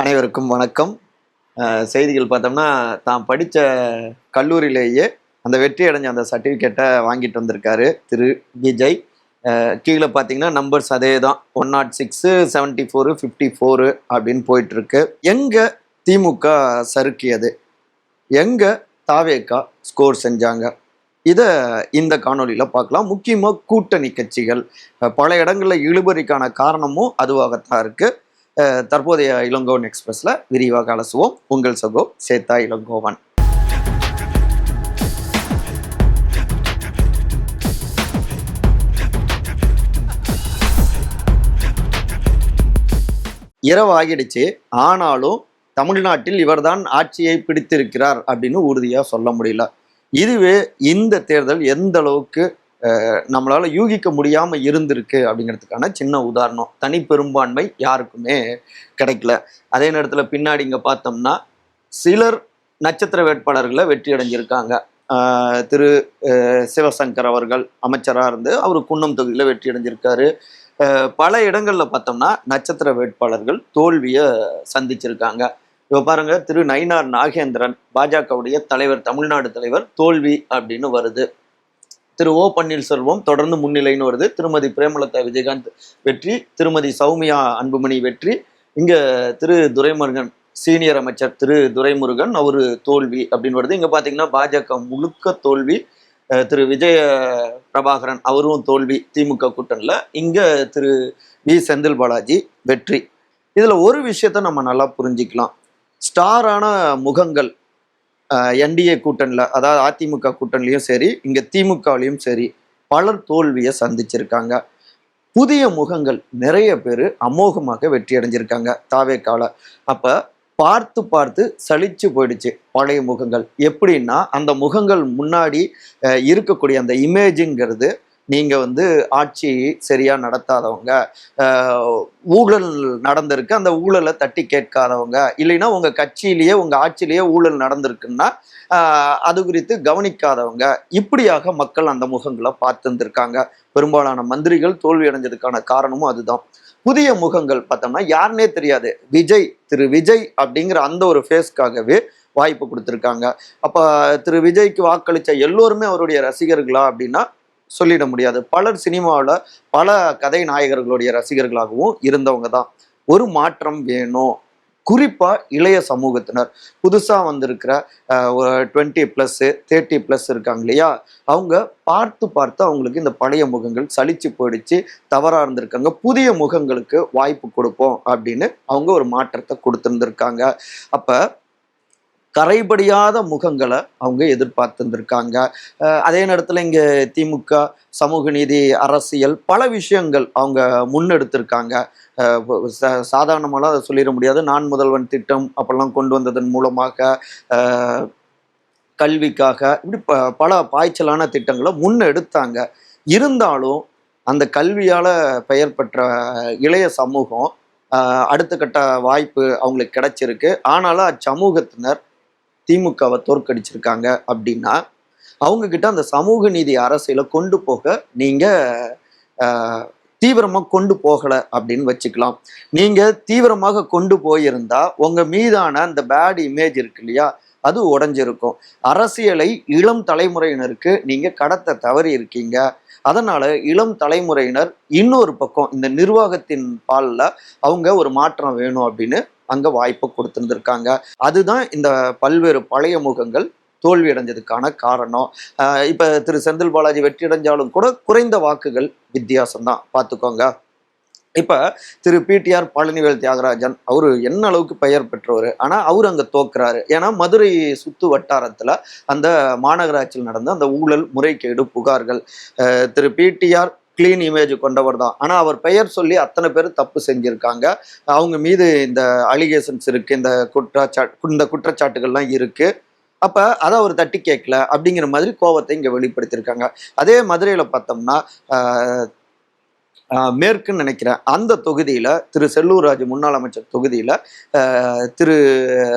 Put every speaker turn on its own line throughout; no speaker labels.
அனைவருக்கும் வணக்கம். செய்திகள் பார்த்தோம்னா, தான் படித்த கல்லூரியிலேயே அந்த வெற்றி அடைஞ்ச அந்த சர்டிஃபிகேட்டை வாங்கிட்டு வந்திருக்காரு திரு விஜய். கீழே பார்த்தீங்கன்னா நம்பர்ஸ் அதே தான், 106, 74, 54 அப்படின்னு போயிட்டுருக்கு. எங்கே திமுக சறுக்கியது, எங்கே தாவேகா ஸ்கோர் செஞ்சாங்க, இதை இந்த காணொலியில் பார்க்கலாம். முக்கியமாக கூட்டணி கட்சிகள் பல இடங்களில் இழுபறிக்கான காரணமும் அதுவாகத்தான் இருக்குது. தற்போதைய இளங்கோவன் எக்ஸ்பிரஸ்ல விரிவாக அலசுவோம். உங்கள் சகோ சேத்தா இளங்கோவன். இரவு ஆகிடுச்சு, ஆனாலும் தமிழ்நாட்டில் இவர்தான் ஆட்சியை பிடித்திருக்கிறார் அப்படின்னு உறுதியா சொல்ல முடியல. இதுவே இந்த தேர்தல் எந்த அளவுக்கு நம்மளால யூகிக்க முடியாம இருந்திருக்கு அப்படிங்கிறதுக்கான சின்ன உதாரணம். தனி பெரும்பான்மை யாருக்குமே கிடைக்கல. அதே நேரத்தில் பின்னாடி இங்க பார்த்தோம்னா சிலர் நட்சத்திர வேட்பாளர்களை வெற்றி அடைஞ்சிருக்காங்க. திரு சிவசங்கர் அவர்கள் அமைச்சராக இருந்து அவர் குன்னம் தொகுதியில் வெற்றி அடைஞ்சிருக்காரு. பல இடங்கள்ல பார்த்தோம்னா நட்சத்திர வேட்பாளர்கள் தோல்வியை சந்திச்சிருக்காங்க. இப்போ பாருங்க, திரு நயினார் நாகேந்திரன் பாஜகவுடைய தலைவர், தமிழ்நாடு தலைவர், தோல்வி அப்படின்னு வருது. திரு ஓ பன்னீர்செல்வம் தொடர்ந்து முன்னிலைன்னு வருது. திருமதி பிரேமலதா விஜயகாந்த் வெற்றி, திருமதி சௌமியா அன்புமணி வெற்றி. இங்க திரு துரைமுருகன் சீனியர் அமைச்சர் திரு துரைமுருகன் அவரு தோல்வி அப்படின்னு வருது. இங்க பாத்தீங்கன்னா பாஜக முழுக்க தோல்வி. திரு விஜய பிரபாகரன் அவரும் தோல்வி திமுக கூட்டணியில். இங்க திரு வி செந்தில் பாலாஜி வெற்றி. இதுல ஒரு விஷயத்த நம்ம நல்லா புரிஞ்சுக்கலாம். ஸ்டாரான முகங்கள் என்டிஏ கூட்டணியில், அதாவது அதிமுக கூட்டணிலையும் சரி, இங்கே திமுகலையும் சரி, பலர் தோல்வியை சந்திச்சிருக்காங்க. புதிய முகங்கள் நிறைய பேர் அமோகமாக வெற்றி அடைஞ்சிருக்காங்க தாவேக்கால. அப்போ பார்த்து பார்த்து சலிச்சு போயிடுச்சு பழைய முகங்கள். எப்படின்னா, அந்த முகங்கள் முன்னாடி இருக்கக்கூடிய அந்த இமேஜுங்கிறது, நீங்கள் ஆட்சி சரியாக நடத்தாதவங்க, ஊழல் நடந்திருக்கு, அந்த ஊழலை தட்டி கேட்காதவங்க, இல்லைன்னா உங்கள் கட்சியிலேயே உங்கள் ஆட்சியிலேயே ஊழல் நடந்திருக்குன்னா அது குறித்து கவனிக்காதவங்க, இப்படியாக மக்கள் அந்த முகங்களை பார்த்துருந்துருக்காங்க. பெரும்பாலான மந்திரிகள் தோல்வி அடைஞ்சதுக்கான காரணமும் அதுதான். புதிய முகங்கள் பார்த்தோம்னா யாருன்னே தெரியாது, திரு விஜய் அப்படிங்கிற அந்த ஒரு ஃபேஸ்க்காகவே வாய்ப்பு கொடுத்துருக்காங்க. அப்போ திரு விஜய்க்கு வாக்களித்த எல்லோருமே அவருடைய ரசிகர்களா அப்படின்னா சொல்லிட முடியாது. பலர் சினிமாவில் பல கதை நாயகர்களுடைய ரசிகர்களாகவும் இருந்தவங்க தான். ஒரு மாற்றம் வேணும். குறிப்பா இளைய சமூகத்தினர், புதுசா வந்திருக்கிற 20+, 30+ இருக்காங்க இல்லையா, அவங்க பார்த்து பார்த்து அவங்களுக்கு இந்த பழைய முகங்கள் சலிச்சு போயிடுச்சு, தவறா இருந்திருக்காங்க. புதிய முகங்களுக்கு வாய்ப்பு கொடுப்போம் அப்படின்னு அவங்க ஒரு மாற்றத்தை கொடுத்துருந்துருக்காங்க. அப்ப கரைபடியாத முகங்களை அவங்க எதிர்பார்த்துருந்துருக்காங்க. அதே நேரத்தில் இங்கே திமுக சமூக நீதி, அரசியல், பல விஷயங்கள் அவங்க முன்னெடுத்திருக்காங்க. சாதாரணமாலாம் அதை சொல்லிட முடியாது. நான் முதல்வன் திட்டம் அப்பெல்லாம் கொண்டு வந்ததன் மூலமாக கல்விக்காக இப்படி பல பாய்ச்சலான திட்டங்களை முன்னெடுத்தாங்க. இருந்தாலும் அந்த கல்வியால் பெயர் பெற்ற இளைய சமூகம் அடுத்த கட்ட வாய்ப்பு அவங்களுக்கு கிடைச்சிருக்கு. ஆனாலும் அச்சமூகத்தினர் திமுகவை தோற்கடிச்சிருக்காங்க அப்படின்னா அவங்க கிட்ட அந்த சமூக நீதி அரசியலை கொண்டு போக நீங்க தீவிரமாக கொண்டு போகலை அப்படின்னு வச்சுக்கலாம். நீங்க தீவிரமாக கொண்டு போயிருந்தா உங்க மீதான அந்த பேட் இமேஜ் இருக்கு இல்லையா, அது உடைஞ்சிருக்கும். அரசியலை இளம் தலைமுறையினருக்கு நீங்க கடத்த தவறி இருக்கீங்க. அதனால இளம் தலைமுறையினர் இன்னொரு பக்கம் இந்த நிர்வாகத்தின் பாலில் அவங்க ஒரு மாற்றம் வேணும் அப்படின்னு அங்க வாய்ப்பை கொடுத்துருந்துருக்காங்க. அதுதான் இந்த பல்வேறு பழைய முகங்கள் தோல்வி அடைஞ்சதுக்கான காரணம். இப்ப திரு செந்தில் பாலாஜி வெற்றி அடைஞ்சாலும் கூட குறைந்த வாக்குகள் வித்தியாசம்தான், பார்த்துக்கோங்க. இப்ப திரு பிடிஆர் பழனிவேல் தியாகராஜன் அவரு என்ன அளவுக்கு பெயர் பெற்றவர், ஆனா அவரு அங்க தோக்குறாரு. ஏன்னா மதுரை சுத்து வட்டாரத்துல அந்த மாநகராட்சியில் நடந்த அந்த ஊழல் முறைகேடு புகார்கள், திரு பிடிஆர் கிளீன் இமேஜ் கொண்டவர் தான், ஆனா அவர் பெயர் சொல்லி அத்தனை பேர் தப்பு செஞ்சிருக்காங்க. அவங்க மீது இந்த அலிகேஷன்ஸ் இருக்கு, இந்த குற்றச்சாட்டுகள்லாம் இருக்கு. அப்ப அதை அவர் தட்டி கேட்கல அப்படிங்கிற மாதிரி கோபத்தை இங்க வெளிப்படுத்தியிருக்காங்க. அதே மதுரையில பார்த்தோம்னா மேற்குன்னு நினைக்கிறேன், அந்த தொகுதியில திரு செல்லூர் ராஜு முன்னாள் அமைச்சர் தொகுதியில திரு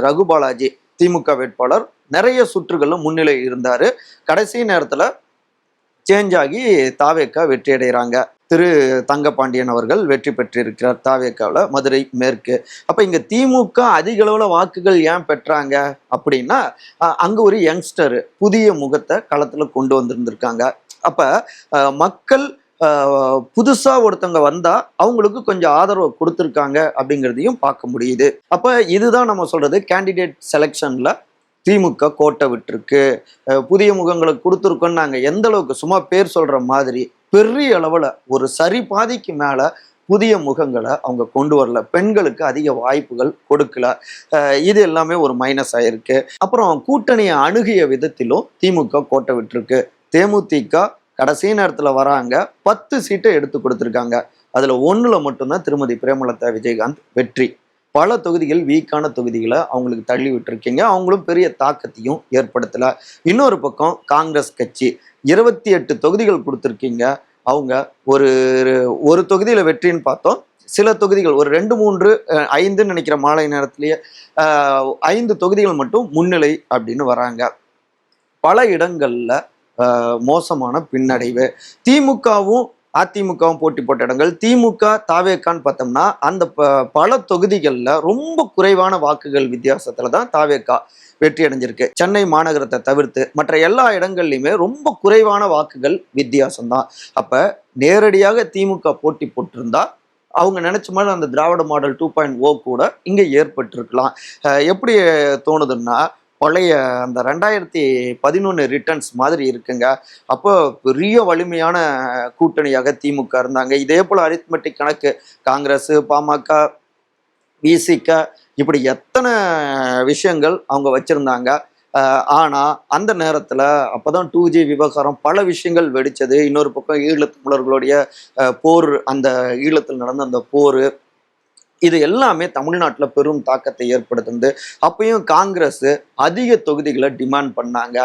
ரகுபாலாஜி திமுக வேட்பாளர் நிறைய சுற்றுகள்ல முன்னிலை இருந்தாரு. கடைசி நேரத்துல சேஞ்ச் ஆகி தாவேக்கா வெற்றி அடைகிறாங்க. திரு தங்கபாண்டியன் அவர்கள் வெற்றி பெற்றிருக்கிறார் தாவேக்காவில் மதுரை மேற்கு. அப்ப இங்க திமுக அதிக அளவுல வாக்குகள் ஏன் பெற்றாங்க அப்படின்னா, அங்க ஒரு யங்ஸ்டர் புதிய முகத்தை களத்துல கொண்டு வந்திருந்திருக்காங்க. அப்ப மக்கள் புதுசா ஒருத்தவங்க வந்தா அவங்களுக்கு கொஞ்சம் ஆதரவு கொடுத்துருக்காங்க அப்படிங்கிறதையும் பார்க்க முடியுது. அப்ப இதுதான் நம்ம சொல்றது கேண்டிடேட் செலெக்ஷன்ல திமுக கோட்டை விட்டுருக்கு, புதிய முகங்களுக்கு கொடுத்துருக்கோன்னு நாங்கள் எந்த அளவுக்கு சும்மா பேர் சொல்ற மாதிரி பெரிய அளவுல ஒரு சரி பாதிக்கு மேல புதிய முகங்களை அவங்க கொண்டு வரல, பெண்களுக்கு அதிக வாய்ப்புகள் கொடுக்கல. இது எல்லாமே ஒரு மைனஸ் ஆயிருக்கு. அப்புறம் கூட்டணியை அணுகிய விதத்திலும் திமுக கோட்டை விட்டுருக்கு. தேமுதிக கடைசி நேரத்துல வராங்க, 10 சீட்டை எடுத்து கொடுத்துருக்காங்க. அதுல 1ல மட்டும்தான் திருமதி பிரேமலதா விஜயகாந்த் வெற்றி. பல தொகுதிகள் வீக்கான தொகுதிகளை அவங்களுக்கு தள்ளி விட்டுருக்கீங்க, அவங்களும் பெரிய தாக்கத்தையும் ஏற்படுத்தல. இன்னொரு பக்கம் காங்கிரஸ் கட்சி 28 தொகுதிகள் கொடுத்துருக்கீங்க, அவங்க ஒரு ஒரு தொகுதியில வெற்றின்னு பார்த்தோம், சில தொகுதிகள் ஒரு 2, 3, 5ன்னு நினைக்கிற மாலை நேரத்திலேயே 5 தொகுதிகள் மட்டும் முன்னிலை அப்படின்னு வராங்க. பல இடங்கள்ல மோசமான பின்னடைவு. திமுகவும் அதிமுகவும் போட்டி போட்ட இடங்கள், திமுக தாவேக்கான்னு பார்த்தோம்னா அந்த பல தொகுதிகளில் ரொம்ப குறைவான வாக்குகள் வித்தியாசத்துல தான் தாவேக்கா வெற்றி அடைஞ்சிருக்கு. சென்னை மாநகரத்தை தவிர்த்து மற்ற எல்லா இடங்கள்லையுமே ரொம்ப குறைவான வாக்குகள் வித்தியாசம்தான். அப்ப நேரடியாக திமுக போட்டி போட்டிருந்தா அவங்க நினைச்ச மாதிரி அந்த திராவிட மாடல் 2.0 கூட இங்க ஏற்பட்டிருக்கலாம். எப்படி தோணுதுன்னா, பழைய அந்த 2011 ரிட்டர்ன்ஸ் மாதிரி இருக்குங்க. அப்போ பெரிய வலிமையான கூட்டணியாக திமுக இருந்தாங்க. இதே போல அரித்மெட்டிக் கணக்கு காங்கிரஸ், பாமக, விசிக இப்படி எத்தனை விஷயங்கள் அவங்க வச்சிருந்தாங்க. ஆனா அந்த நேரத்துல அப்பதான் 2G விவகாரம், பல விஷயங்கள் வெடிச்சது. இன்னொரு பக்கம் ஈழத்தமிழர்களுடைய போர், அந்த ஈழத்தில் நடந்த அந்த போர், இது எல்லாமே தமிழ்நாட்டில் பெரும் தாக்கத்தை ஏற்படுத்துது. அப்பயும் காங்கிரஸ் அதிக தொகுதிகளை டிமாண்ட் பண்ணாங்க.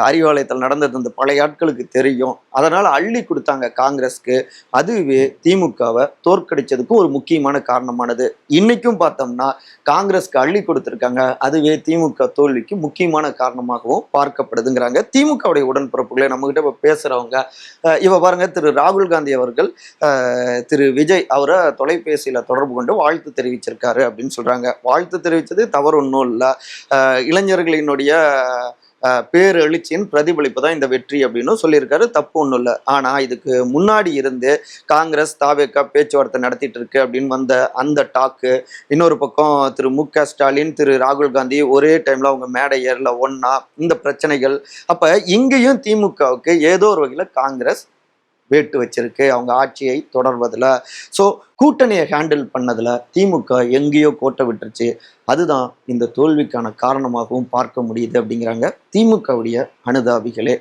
அறிவாலயத்தில் நடந்தது அந்த பழைய ஆட்களுக்கு தெரியும். அதனால அள்ளி கொடுத்தாங்க காங்கிரஸ்க்கு. அதுவே திமுகவை தோற்கடிச்சதுக்கு ஒரு முக்கியமான காரணமானது. இன்னைக்கும் பார்த்தோம்னா காங்கிரஸ்க்கு அள்ளி கொடுத்துருக்காங்க, அதுவே திமுக தோல்விக்கு முக்கியமான காரணமாகவும் பார்க்கப்படுதுங்கிறாங்க திமுகவுடைய உடன்பிறப்புகளை. நம்ம கிட்ட இப்ப பேசுறவங்க இவ பாருங்க, திரு ராகுல் காந்தி அவர்கள் திரு விஜய் அவரை தொலைபேசியில தொடர்பு கொண்டு வாழ்த்து தெரிவிச்சிருக்காரு அப்படின்னு சொல்றாங்க. வாழ்த்து தெரிவிச்சது தவறு ஒன்றும் இல்லை, இளைஞர்களினுடைய பேரெழுச்சியின் பிரதிபலிப்பு தான் இந்த வெற்றி அப்படின்னு சொல்லியிருக்காரு, தப்பு ஒன்றும் இல்லை. ஆனா இதுக்கு முன்னாடி இருந்து காங்கிரஸ் தாவேக்கா பேச்சுவார்த்தை நடத்திட்டு இருக்கு அப்படின்னு வந்த அந்த டாக்கு, இன்னொரு பக்கம் திரு மு.க. ஸ்டாலின், திரு ராகுல் காந்தி ஒரே டைம்ல அவங்க மேடை ஏறல ஒன்னா, இந்த பிரச்சனைகள். அப்ப இங்கேயும் திமுகவுக்கு ஏதோ ஒரு வகையில காங்கிரஸ் வேட்டு வச்சிருக்கு அவங்க ஆட்சியை தொடர்வதில். ஸோ கூட்டணியை ஹேண்டில் பண்ணதுல திமுக எங்கேயோ கோட்டை விட்டுருச்சு. அதுதான் இந்த தோல்விக்கான காரணமாகவும் பார்க்க முடியுது அப்படிங்கிறாங்க திமுகவுடைய அனுதாபிகளே.